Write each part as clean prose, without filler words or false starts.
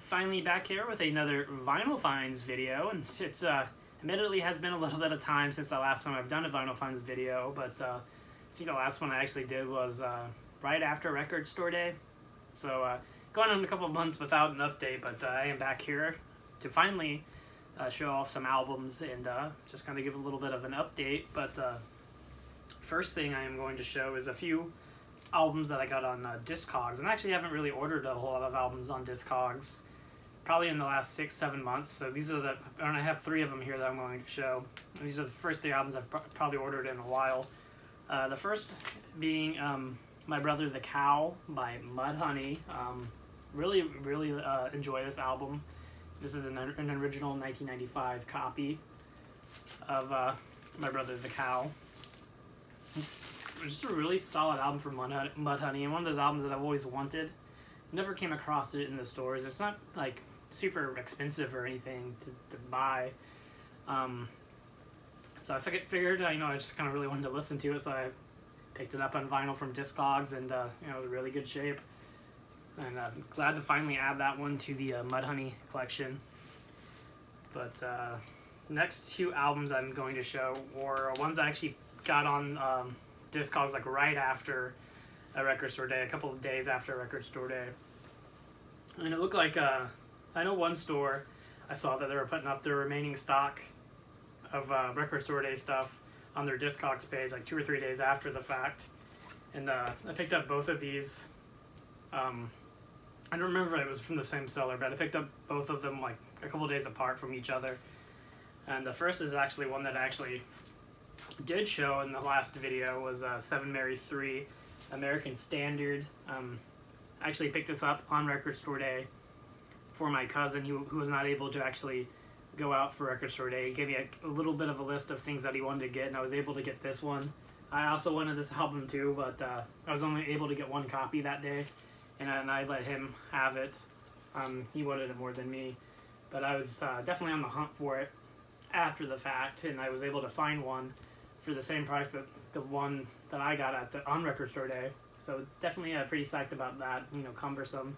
finally back here with another Vinyl Finds video, and it's admittedly has been a little bit of time since the last time I've done a Vinyl Finds video, but I think the last one I actually did was right after Record Store Day, so going on a couple of months without an update, but I am back here to finally show off some albums and just kind of give a little bit of an update. But first thing I am going to show is a few albums that I got on Discogs, and I actually haven't really ordered a whole lot of albums on Discogs probably in the last 6-7 months. So these are and I have 3 of them here that I'm going to show. These are the first 3 albums I've probably ordered in a while. The first being My Brother the Cow by Mudhoney. Really enjoy this album. This is an original 1995 copy of My Brother the Cow. Just a really solid album for Mudhoney, and one of those albums that I've always wanted. Never came across it in the stores. It's not like super expensive or anything to buy. So I figured I just kind of really wanted to listen to it, so I picked it up on vinyl from Discogs, and really good shape. And I'm glad to finally add that one to the Mudhoney collection. But next 2 albums I'm going to show were ones I actually got on Discogs like right after a Record Store Day, a couple of days after Record Store Day. And it looked like, I know one store, I saw that they were putting up their remaining stock of Record Store Day stuff on their Discogs page like 2 or 3 days after the fact. And I picked up both of these. I don't remember if it was from the same seller, but I picked up both of them like a couple of days apart from each other. And the first is actually one that I actually did show in the last video, was 7 Mary 3 American Standard. I actually picked this up on Record Store Day for my cousin who was not able to actually go out for Record Store Day. He gave me a little bit of a list of things that he wanted to get, and I was able to get this one. I also wanted this album too, but I was only able to get 1 copy that day, and I let him have it. He wanted it more than me, but I was definitely on the hunt for it after the fact, and I was able to find one for the same price that the one that I got on Record Store Day. So definitely pretty psyched about that. Cumbersome,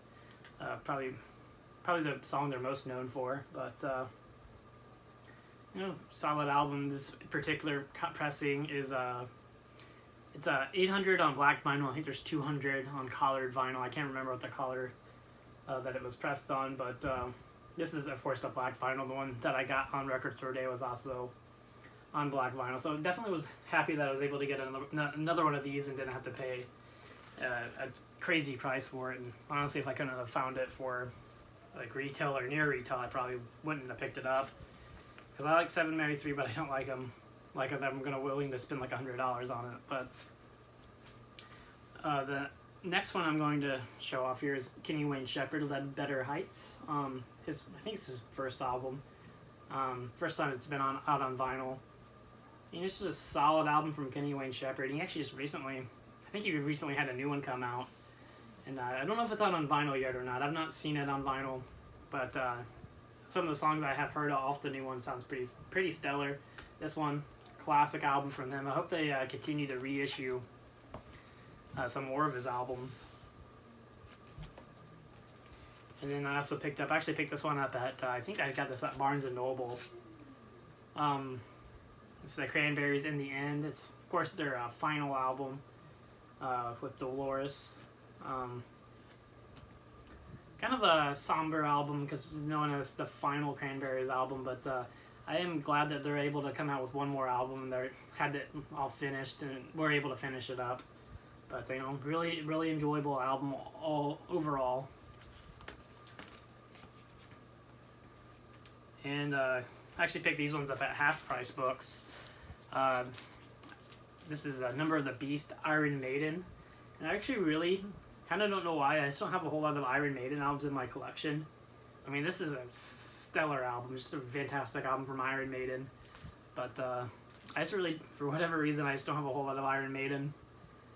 probably the song they're most known for, but solid album. This particular pressing is it's 800 on black vinyl. I think there's 200 on collared vinyl. I can't remember what the collar that it was pressed on, but this is of course the black vinyl. The one that I got on Record Store Day was also on black vinyl, so definitely was happy that I was able to get another one of these and didn't have to pay a crazy price for it. And honestly, if I couldn't have found it for like retail or near retail, I probably wouldn't have picked it up, because I like 7 Mary 3, but I don't like them like I'm willing to spend like $100 on it. But the next one I'm going to show off here is Kenny Wayne Shepherd, Ledbetter Heights. I think it's his first album. First time it's been out on vinyl. And it's just a solid album from Kenny Wayne Shepherd. He actually just recently had a new one come out. And I don't know if it's out on vinyl yet or not. I've not seen it on vinyl. But some of the songs I have heard off the new one sounds pretty stellar. This one, classic album from him. I hope they continue to reissue some more of his albums. And then I also picked this one up at, I think I got this at Barnes & Noble. It's the Cranberries In the End. It's, of course, their final album with Dolores. Kind of a somber album because known as the final Cranberries album, but I am glad that they're able to come out with one more album, and they had it all finished and were able to finish it up. But really enjoyable album all overall. And I actually picked these ones up at Half Price Books. This is Number of the Beast, Iron Maiden. And I actually really kind of don't know why. I just don't have a whole lot of Iron Maiden albums in my collection. I mean, this is a stellar album, just a fantastic album from Iron Maiden. But I just really, for whatever reason, I just don't have a whole lot of Iron Maiden.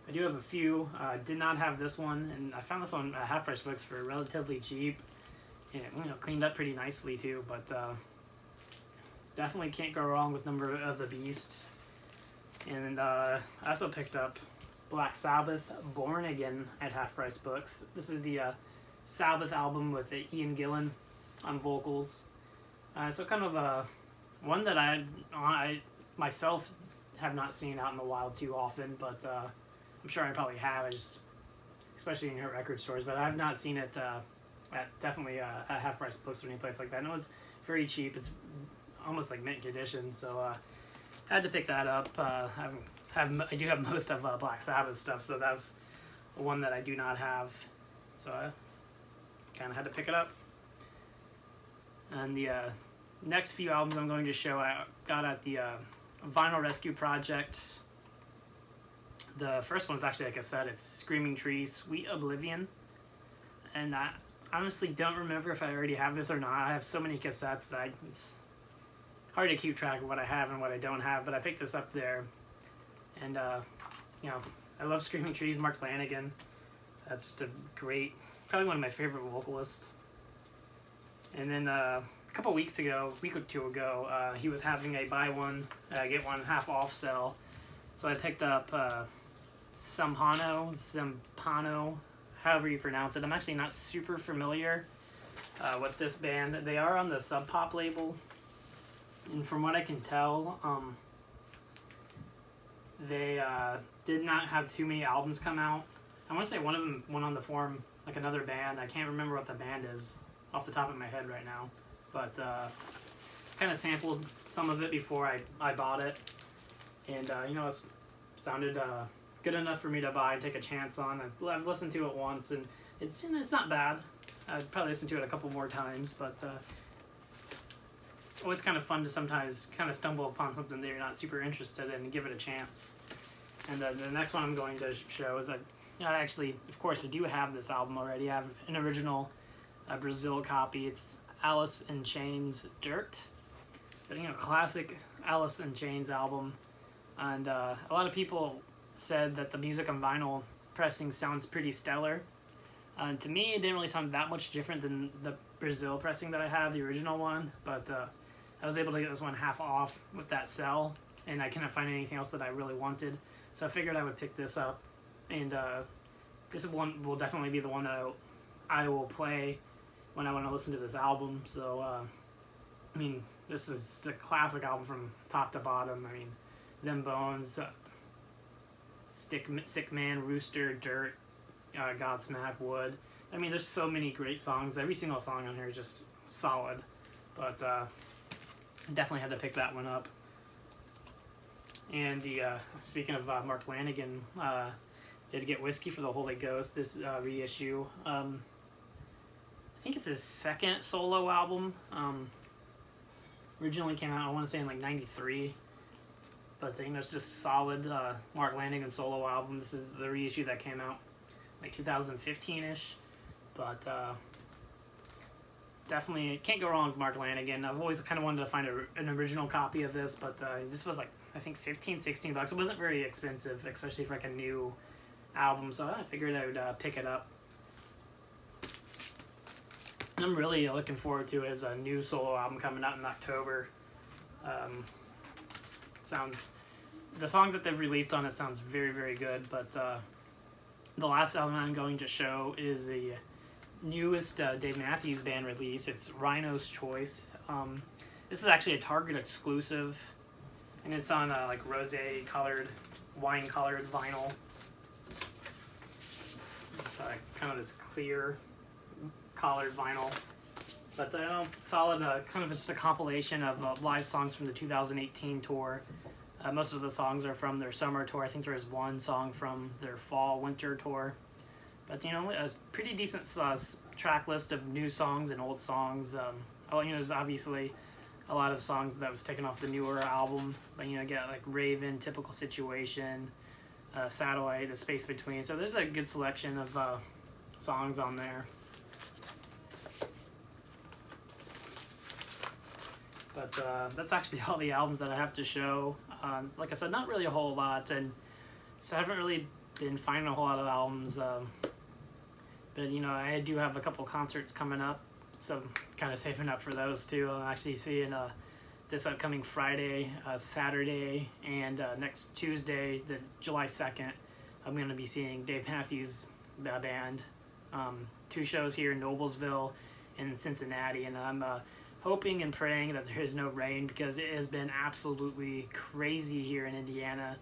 I do have a few. Did not have this one, and I found this one at Half Price Books for relatively cheap. And cleaned up pretty nicely too, but definitely can't go wrong with Number of the Beast. And I also picked up Black Sabbath, Born Again at Half Price Books. This is the Sabbath album with Ian Gillan on vocals. So kind of one that I myself have not seen out in the wild too often, but I'm sure I probably have, especially in record stores, but I've not seen it at definitely a half price bookstore or any place like that. And it was very cheap. It's almost like mint condition, so I had to pick that up. I do have most of Black Sabbath stuff, so that's one that I do not have, so I kind of had to pick it up. And the next few albums I'm going to show I got at the Vinyl Rescue Project. The first one's actually, like I said, it's Screaming Trees, Sweet Oblivion. And I honestly don't remember if I already have this or not. I have so many cassettes that it's hard to keep track of what I have and what I don't have, but I picked this up there. And, you know, I love Screaming Trees, Mark Lanegan. That's just a great, probably one of my favorite vocalists. And then a couple weeks ago, a week or two ago, he was having a buy one, get one half off sale. So I picked up Simpao, however you pronounce it. I'm actually not super familiar with this band. They are on the Sub Pop label. And from what I can tell, they did not have too many albums come out. I want to say one of them went on to form like another band. I can't remember what the band is off the top of my head right now. But kind of sampled some of it before I bought it. And, you know, it sounded good enough for me to buy and take a chance on. I've listened to it once, and it's not bad. I'd probably listen to it a couple more times, but always kind of fun to sometimes kind of stumble upon something that you're not super interested in and give it a chance. And the next one I'm going to show is I actually, of course, I do have this album already. I have an original Brazil copy. It's Alice in Chains' Dirt. But, you know, classic Alice in Chains album. And a lot of people said that the music on vinyl pressing sounds pretty stellar. To me, it didn't really sound that much different than the Brazil pressing that I have, the original one. But I was able to get this one half off with that sell, and I couldn't find anything else that I really wanted. So I figured I would pick this up, and this one will definitely be the one that I will play when I want to listen to this album. So, I mean, this is a classic album from top to bottom. I mean, Them Bones, Sick Man, Rooster, Dirt, Godsmack, Wood. I mean, there's so many great songs. Every single song on here is just solid. But definitely had to pick that one up. And speaking of Mark Lanegan, did get Whiskey for the Holy Ghost, this reissue. I think it's his second solo album. Originally came out, I want to say, in like '93. But you know, it's just solid Mark Lanegan solo album. This is the reissue that came out like 2015-ish. But definitely can't go wrong with Mark Lanegan. I've always kind of wanted to find an original copy of this, but this was like, I think $15-16. It wasn't very expensive, especially for like a new album, so I figured I would pick it up. And I'm really looking forward to his new solo album coming out in October. The songs that they've released on it sounds very, very good, but the last album I'm going to show is the newest Dave Matthews Band release. It's Rhino's Choice. This is actually a Target exclusive, and it's on like rosé colored, wine colored vinyl. It's kind of this clear colored vinyl, but solid, kind of just a compilation of live songs from the 2018 tour. Most of the songs are from their summer tour. I think there is one song from their fall-winter tour. But, you know, a pretty decent track list of new songs and old songs. You know, there's obviously a lot of songs that was taken off the newer album. But, you know, get like Raven, Typical Situation, Satellite, The Space Between. So there's a good selection of songs on there. But that's actually all the albums that I have to show. Like I said, not really a whole lot, and so I haven't really been finding a whole lot of albums. But you know, I do have a couple concerts coming up, so I'm kind of saving up for those too. I'm actually seeing this upcoming Friday, Saturday, and next Tuesday, the July 2nd. I'm going to be seeing Dave Matthews Band. 2 shows here in Noblesville and Cincinnati, and I'm hoping and praying that there is no rain, because it has been absolutely crazy here in Indiana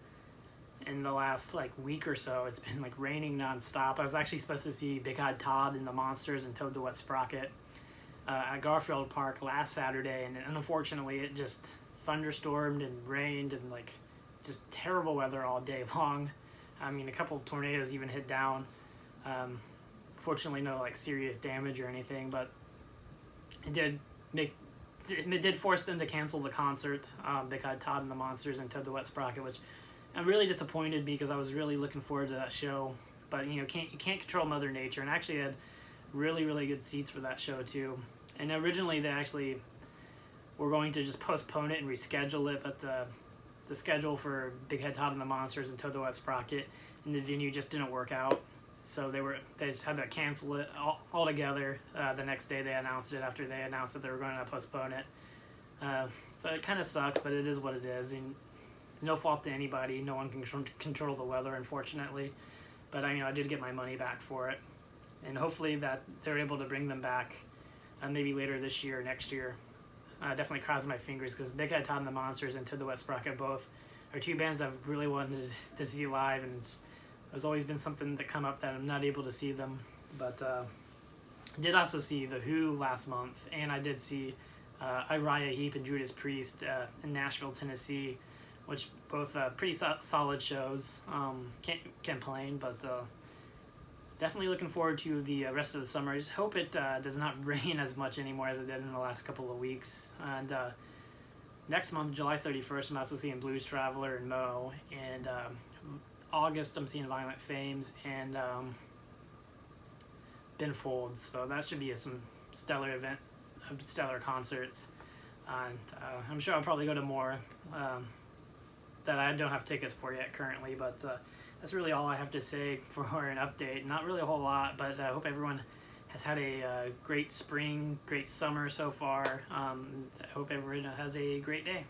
in the last like week or so. It's been like raining nonstop. I was actually supposed to see Big Hot Todd and the Monsters and Toad the Wet Sprocket at Garfield Park last Saturday, and unfortunately it just thunderstormed and rained and like just terrible weather all day long. I mean, a couple of tornadoes even hit down. Fortunately, no like serious damage or anything, but it did force them to cancel the concert, Big Hot Todd and the Monsters and Toad the Wet Sprocket, which I'm really disappointed, because I was really looking forward to that show. But you can't control Mother Nature, and I actually had really good seats for that show too. And originally they actually were going to just postpone it and reschedule it, but the schedule for Big Head Todd and the Monsters and Toad the Wet Sprocket in the venue just didn't work out. So they just had to cancel it altogether. The next day they announced it, after they announced that they were going to postpone it. So it kind of sucks, but it is what it is. And it's no fault to anybody. No one can control the weather, unfortunately. But I did get my money back for it. And hopefully that they're able to bring them back maybe later this year or next year. Definitely crossing my fingers, because Big Head Todd and the Monsters and Toad the Wet Sprocket both are 2 bands I've really wanted to see live, and there's always been something to come up that I'm not able to see them. But I did also see The Who last month, and I did see Uriah Heep and Judas Priest in Nashville, Tennessee, which both pretty solid shows. Can't complain, but definitely looking forward to the rest of the summer. I just hope it does not rain as much anymore as it did in the last couple of weeks. And next month, July 31st, I'm also seeing Blues Traveler and Mo. And August, I'm seeing Violent Fames and Ben Folds. So that should be some stellar concerts. And I'm sure I'll probably go to more that I don't have tickets for yet currently, but that's really all I have to say for an update. Not really a whole lot, but I hope everyone has had a great spring, great summer so far. I hope everyone has a great day.